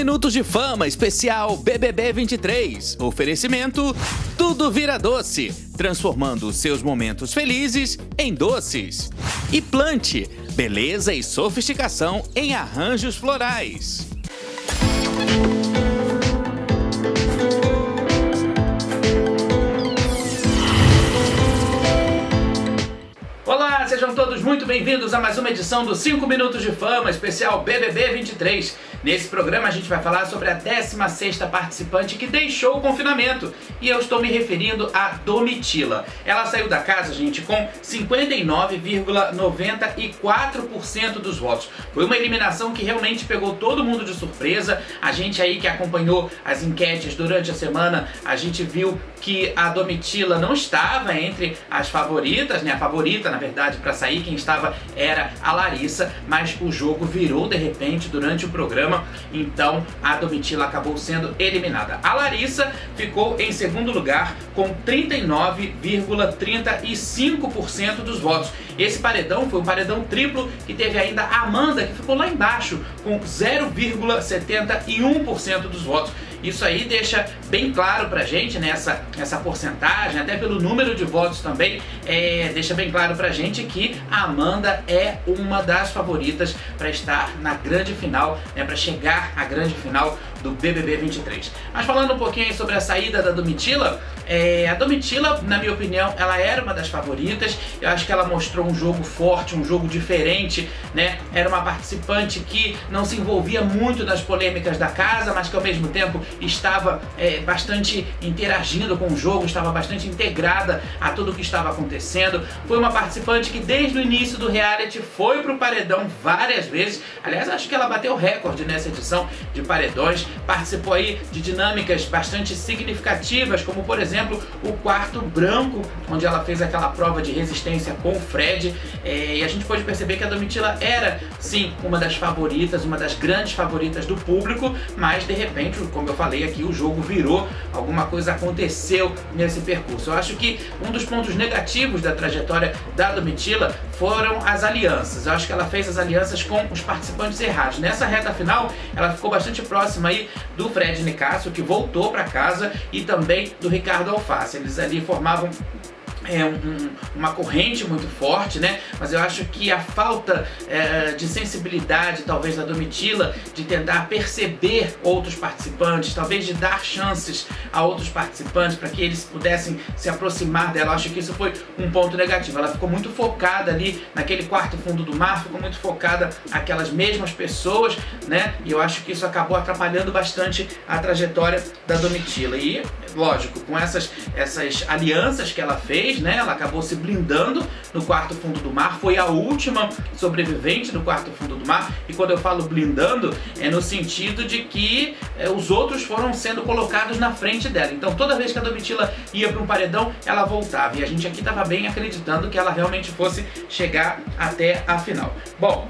Minutos de Fama especial BBB 23. Oferecimento: tudo vira doce, transformando seus momentos felizes em doces. E Plante, beleza e sofisticação em arranjos florais. Olá, sejam todos muito bem-vindos a mais uma edição do 5 Minutos de Fama, especial BBB 23. Nesse programa a gente vai falar sobre a 16ª participante que deixou o confinamento, e eu estou me referindo a Domitila. Ela saiu da casa, gente, com 59,94% dos votos. Foi uma eliminação que realmente pegou todo mundo de surpresa. A gente aí que acompanhou as enquetes durante a semana, a gente viu que a Domitila não estava entre as favoritas, né? A favorita, na verdade, para sair, quem estava era a Larissa, mas o jogo virou de repente durante o programa, então a Domitila acabou sendo eliminada. A Larissa ficou em segundo lugar com 39,35% dos votos. Esse paredão foi um paredão triplo que teve ainda a Amanda, que ficou lá embaixo com 0,71% dos votos. Isso aí deixa bem claro pra gente, né, essa porcentagem, até pelo número de votos também, deixa bem claro pra gente que a Amanda é uma das favoritas para estar na grande final, né, para chegar à grande final do BBB 23. Mas falando um pouquinho sobre a saída da Domitila, a Domitila, na minha opinião, ela era uma das favoritas. Eu acho que ela mostrou um jogo forte, um jogo diferente, né? Era uma participante que não se envolvia muito nas polêmicas da casa, mas que ao mesmo tempo estava bastante interagindo com o jogo, estava bastante integrada a tudo o que estava acontecendo. Foi uma participante que desde o início do reality foi pro paredão várias vezes. Aliás, acho que ela bateu recorde nessa edição de paredões. Participou aí de dinâmicas bastante significativas, como por exemplo o quarto branco, onde ela fez aquela prova de resistência com o Fred, e a gente pode perceber que a Domitila era sim uma das favoritas, uma das grandes favoritas do público, mas de repente, como eu falei aqui, o jogo virou, alguma coisa aconteceu nesse percurso. Eu acho que um dos pontos negativos da trajetória da Domitila foram as alianças. Eu acho que ela fez as alianças com os participantes errados. Nessa reta final, ela ficou bastante próxima aí do Fred Nicásio, que voltou para casa, e também do Ricardo Alface. Eles ali formavam uma corrente muito forte, né? Mas eu acho que a falta de sensibilidade, talvez, da Domitila, de tentar perceber outros participantes, talvez de dar chances a outros participantes para que eles pudessem se aproximar dela, eu acho que isso foi um ponto negativo. Ela ficou muito focada ali naquele quarto fundo do mar, ficou muito focada naquelas mesmas pessoas, né? E eu acho que isso acabou atrapalhando bastante a trajetória da Domitila. E, lógico, com essas alianças que ela fez, né, ela acabou se blindando no quarto fundo do mar, foi a última sobrevivente do quarto fundo do mar. E quando eu falo blindando, é no sentido de que os outros foram sendo colocados na frente dela. Então toda vez que a Domitila ia para um paredão, ela voltava, e a gente aqui estava bem acreditando que ela realmente fosse chegar até a final. Bom,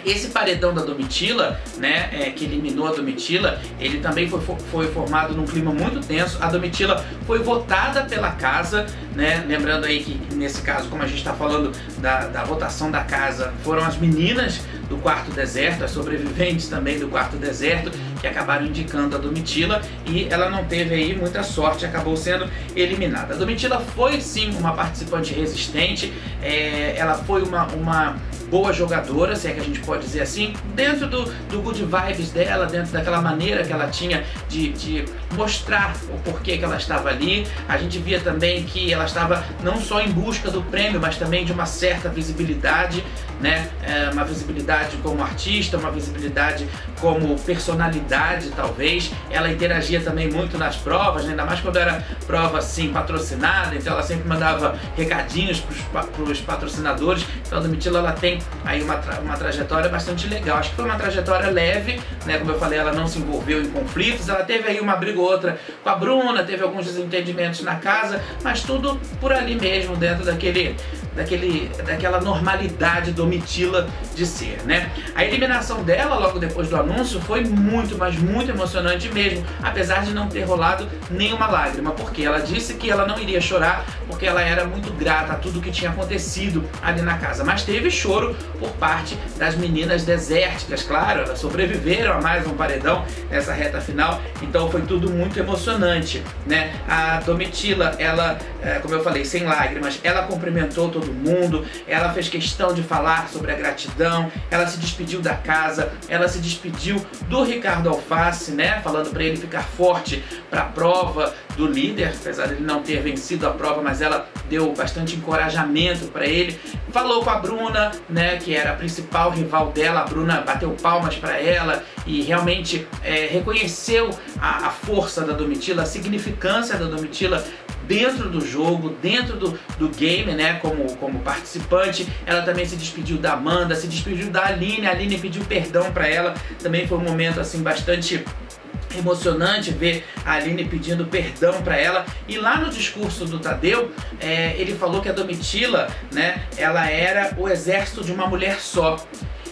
esse paredão da Domitila, né, que eliminou a Domitila, ele também foi formado num clima muito tenso. A Domitila foi votada pela casa, né, lembrando aí que nesse caso, como a gente está falando da votação da casa, foram as meninas do quarto deserto, as sobreviventes também do quarto deserto, que acabaram indicando a Domitila, e ela não teve aí muita sorte, acabou sendo eliminada. A Domitila foi sim uma participante resistente, ela foi uma boa jogadora, se é que a gente pode dizer assim, dentro do good vibes dela, dentro daquela maneira que ela tinha de mostrar o porquê que ela estava ali. A gente via também que ela estava não só em busca do prêmio, mas também de uma certa visibilidade, né? Uma visibilidade como artista, uma visibilidade como personalidade, talvez. Ela interagia também muito nas provas, né? Ainda mais quando era prova assim patrocinada, então ela sempre mandava recadinhos para os patrocinadores. Então a Domitila, ela tem aí uma trajetória bastante legal. Acho que foi uma trajetória leve, né? Como eu falei, ela não se envolveu em conflitos. Ela teve aí uma briga ou outra com a Bruna, teve alguns desentendimentos na casa, mas tudo por ali mesmo, dentro daquela normalidade Domitila de ser, né? A eliminação dela logo depois do anúncio foi muito, mas muito emocionante mesmo, apesar de não ter rolado nenhuma lágrima, porque ela disse que ela não iria chorar, porque ela era muito grata a tudo que tinha acontecido ali na casa, mas teve choro por parte das meninas desérticas, claro, elas sobreviveram a mais um paredão nessa reta final, então foi tudo muito emocionante, né? A Domitila, ela, como eu falei, sem lágrimas, ela cumprimentou todo mundo, ela fez questão de falar sobre a gratidão, ela se despediu da casa, ela se despediu do Ricardo Alface, né? Falando para ele ficar forte para a prova do líder, apesar de ele não ter vencido a prova, mas ela deu bastante encorajamento para ele. Falou com a Bruna, né, que era a principal rival dela. A Bruna bateu palmas para ela e realmente reconheceu a força da Domitila, a significância da Domitila dentro do jogo, dentro do game, né, como participante. Ela também se despediu da Amanda, se despediu da Aline, a Aline pediu perdão para ela. Também foi um momento assim bastante emocionante ver a Aline pedindo perdão para ela. E lá no discurso do Tadeu, ele falou que a Domitila, né, ela era o exército de uma mulher só.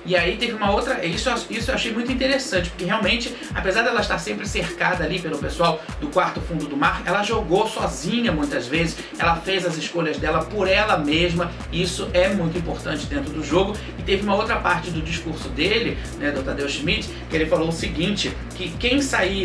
E aí teve uma outra, isso eu achei muito interessante, porque realmente, apesar dela estar sempre cercada ali pelo pessoal do quarto fundo do mar, ela jogou sozinha muitas vezes, ela fez as escolhas dela por ela mesma, e isso é muito importante dentro do jogo. E teve uma outra parte do discurso dele, né, do Tadeu Schmidt, que ele falou o seguinte, que quem saiu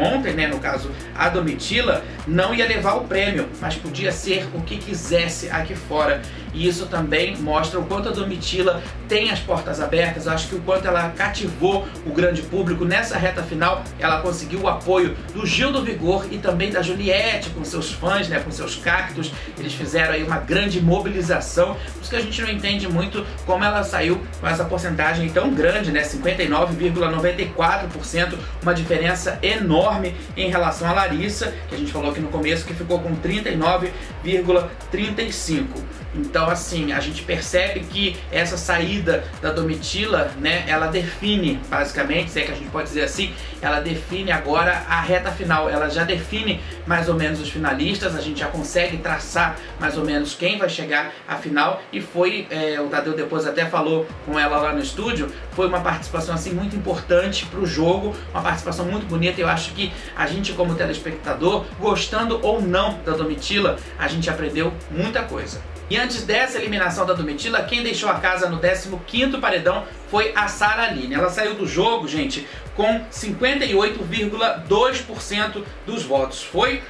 ontem, né, no caso a Domitila, não ia levar o prêmio, mas podia ser o que quisesse aqui fora. E isso também mostra o quanto a Domitila tem as portas abertas. Eu acho que o quanto ela cativou o grande público nessa reta final. Ela conseguiu o apoio do Gil do Vigor e também da Juliette com seus fãs, né, com seus cactos. Eles fizeram aí uma grande mobilização. Por isso que a gente não entende muito como ela saiu com essa porcentagem tão grande, né, 59,94%, uma diferença enorme em relação a Larissa, que a gente falou aqui no começo, que ficou com 39,35%. Então, assim, a gente percebe que essa saída da Domitila, né, ela define, basicamente, se é que a gente pode dizer assim, ela define agora a reta final, ela já define mais ou menos os finalistas, a gente já consegue traçar mais ou menos quem vai chegar à final, e foi, o Tadeu depois até falou com ela lá no estúdio, foi uma participação, assim, muito importante pro jogo, uma participação muito bonita. Eu acho que a gente, como telespectador, gostando ou não da Domitila, a gente aprendeu muita coisa. E antes dessa eliminação da Domitila, quem deixou a casa no 15º paredão foi a Sara Aline. Ela saiu do jogo, gente, com 58,2% dos votos. Foi,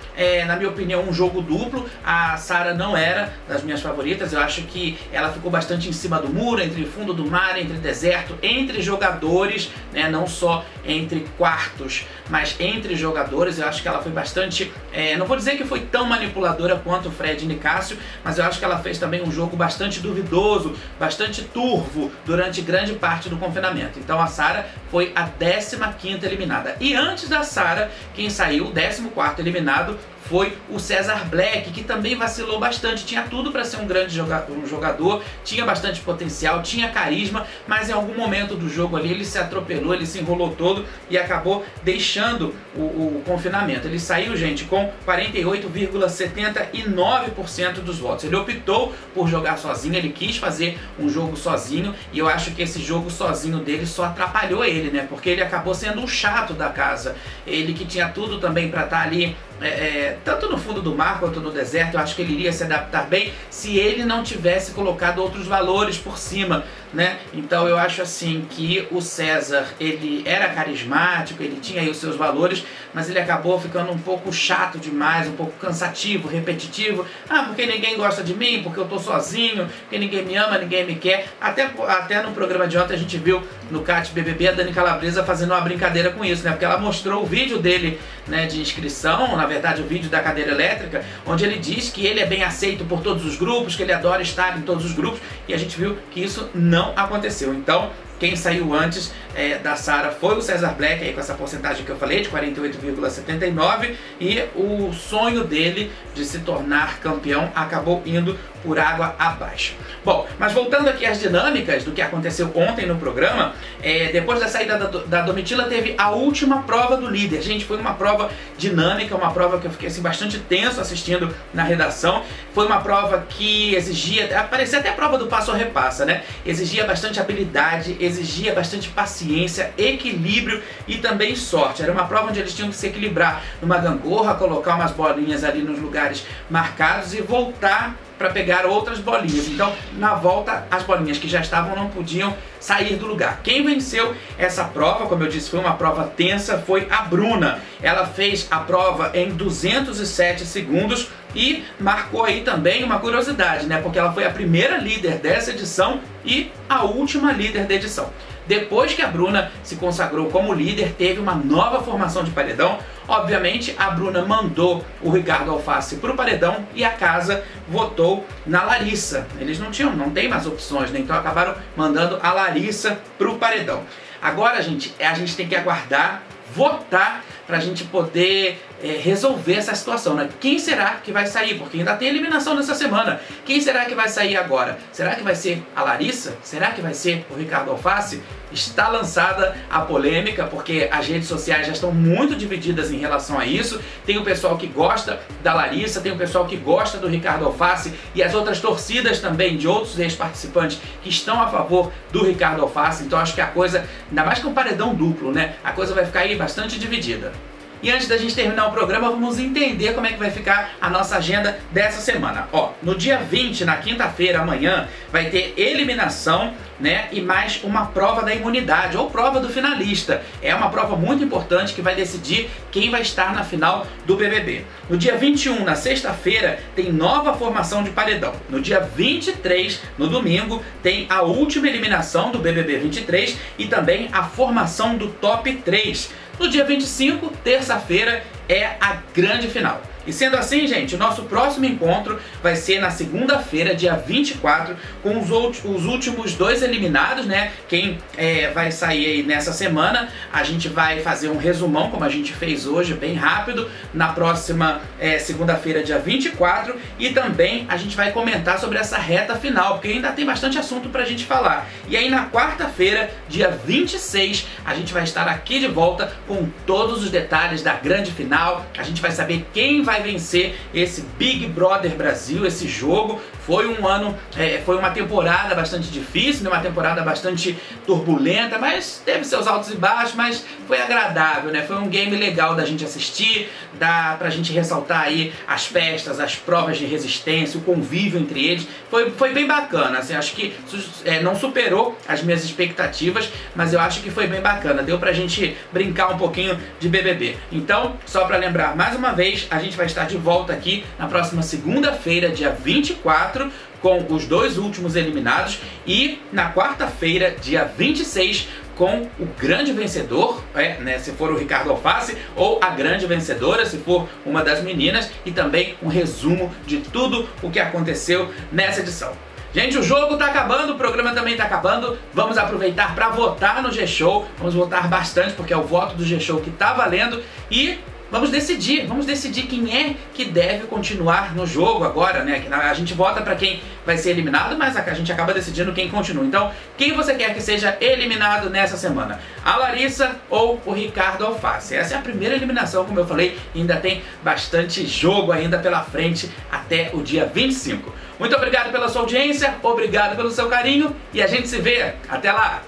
na minha opinião, um jogo duplo. A Sara não era das minhas favoritas. Eu acho que ela ficou bastante em cima do muro, entre fundo do mar, entre deserto, entre jogadores, né, não só entre quartos, mas entre jogadores. Eu acho que ela foi bastante, não vou dizer que foi tão manipuladora quanto o Fred e Nicásio, mas eu acho que ela fez também um jogo bastante duvidoso, bastante turvo durante grande parte do confinamento. Então a Sara foi a 15ª eliminada. E antes da Sara, quem saiu, o 14º eliminado, foi o César Black, que também vacilou bastante. Tinha tudo para ser um grande jogador, tinha bastante potencial, tinha carisma, mas em algum momento do jogo ali ele se atropelou, ele se enrolou todo e acabou deixando o confinamento. Ele saiu, gente, com 48,79% dos votos. Ele optou por jogar sozinho, ele quis fazer um jogo sozinho, e eu acho que esse jogo sozinho dele só atrapalhou ele, né? Porque ele acabou sendo um chato da casa. Ele que tinha tudo também para estar ali, tanto no fundo do mar quanto no deserto. Eu acho que ele iria se adaptar bem se ele não tivesse colocado outros valores por cima, né? Então eu acho assim que o César, ele era carismático, ele tinha aí os seus valores, mas ele acabou ficando um pouco chato demais, um pouco cansativo, repetitivo. Ah, porque ninguém gosta de mim, porque eu tô sozinho, porque ninguém me ama, ninguém me quer. Até no programa de ontem a gente viu no CAT BBB a Dani Calabresa fazendo uma brincadeira com isso, né? Porque ela mostrou o vídeo dele, né, de inscrição, na verdade o vídeo da cadeira elétrica, onde ele diz que ele é bem aceito por todos os grupos, que ele adora estar em todos os grupos, e a gente viu que isso não aconteceu. Então, quem saiu antes da Sara foi o Cesar Black, aí com essa porcentagem que eu falei, de 48,79%, e o sonho dele de se tornar campeão acabou indo por água abaixo. Bom, mas voltando aqui às dinâmicas do que aconteceu ontem no programa, depois da saída da Domitila teve a última prova do líder. Gente, foi uma prova dinâmica, uma prova que eu fiquei assim, bastante tenso assistindo na redação. Foi uma prova que exigia, parecia até a prova do passo a repassa, né? Exigia bastante habilidade, exigia bastante paciência, equilíbrio e também sorte. Era uma prova onde eles tinham que se equilibrar numa gangorra, colocar umas bolinhas ali nos lugares marcados e voltar para pegar outras bolinhas. Então, na volta, as bolinhas que já estavam não podiam sair do lugar. Quem venceu essa prova, como eu disse, foi uma prova tensa, foi a Bruna. Ela fez a prova em 207 segundos e marcou aí também uma curiosidade, né? Porque ela foi a primeira líder dessa edição e a última líder da edição. Depois que a Bruna se consagrou como líder, teve uma nova formação de paredão. Obviamente, a Bruna mandou o Ricardo Alface para o paredão e a casa votou na Larissa. Eles não tem mais opções, né? Então acabaram mandando a Larissa para o paredão. Agora, gente, a gente tem que aguardar, votar, para a gente poder resolver essa situação, né? Quem será que vai sair? Porque ainda tem eliminação nessa semana. Quem será que vai sair agora? Será que vai ser a Larissa? Será que vai ser o Ricardo Alface? Está lançada a polêmica, porque as redes sociais já estão muito divididas em relação a isso. Tem o pessoal que gosta da Larissa, tem o pessoal que gosta do Ricardo Alface e as outras torcidas também de outros ex-participantes que estão a favor do Ricardo Alface. Então acho que a coisa, ainda mais que um paredão duplo, né? A coisa vai ficar aí bastante dividida. E antes da gente terminar o programa, vamos entender como é que vai ficar a nossa agenda dessa semana. Ó, no dia 20, na quinta-feira, amanhã, vai ter eliminação, né, e mais uma prova da imunidade, ou prova do finalista. É uma prova muito importante que vai decidir quem vai estar na final do BBB. No dia 21, na sexta-feira, tem nova formação de paredão. No dia 23, no domingo, tem a última eliminação do BBB 23 e também a formação do top 3. No dia 25, terça-feira, é a grande final. E sendo assim, gente, o nosso próximo encontro vai ser na segunda-feira, dia 24, com os últimos 2 eliminados, né? Quem vai sair aí nessa semana, a gente vai fazer um resumão, como a gente fez hoje, bem rápido, na próxima segunda-feira, dia 24, e também a gente vai comentar sobre essa reta final, porque ainda tem bastante assunto pra gente falar. E aí na quarta-feira, dia 26, a gente vai estar aqui de volta com todos os detalhes da grande final. A gente vai saber quem vai vencer esse Big Brother Brasil, esse jogo. Foi um ano, foi uma temporada bastante difícil, né? Uma temporada bastante turbulenta, mas teve seus altos e baixos, mas foi agradável, né? Foi um game legal da gente assistir, dá pra gente ressaltar aí as festas, as provas de resistência, o convívio entre eles. Foi bem bacana, assim, acho que não superou as minhas expectativas, mas eu acho que foi bem bacana, deu pra gente brincar um pouquinho de BBB. Então, só pra lembrar mais uma vez, a gente vai estar de volta aqui na próxima segunda-feira, dia 24, com os 2 últimos eliminados, e na quarta-feira, dia 26, com o grande vencedor, né, se for o Ricardo Alface, ou a grande vencedora, se for uma das meninas, e também um resumo de tudo o que aconteceu nessa edição. Gente, o jogo tá acabando, o programa também tá acabando. Vamos aproveitar para votar no G-Show. Vamos votar bastante, porque é o voto do G-Show que tá valendo. E vamos decidir quem é que deve continuar no jogo agora, né? A gente vota para quem vai ser eliminado, mas a gente acaba decidindo quem continua. Então, quem você quer que seja eliminado nessa semana? A Larissa ou o Ricardo Alface? Essa é a primeira eliminação, como eu falei, ainda tem bastante jogo ainda pela frente até o dia 25. Muito obrigado pela sua audiência, obrigado pelo seu carinho e a gente se vê. Até lá!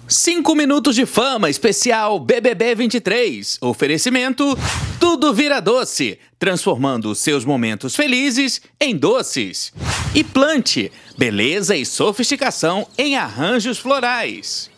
Cinco minutos de fama especial BBB 23. Oferecimento: tudo vira doce, transformando seus momentos felizes em doces. E Plante, beleza e sofisticação em arranjos florais.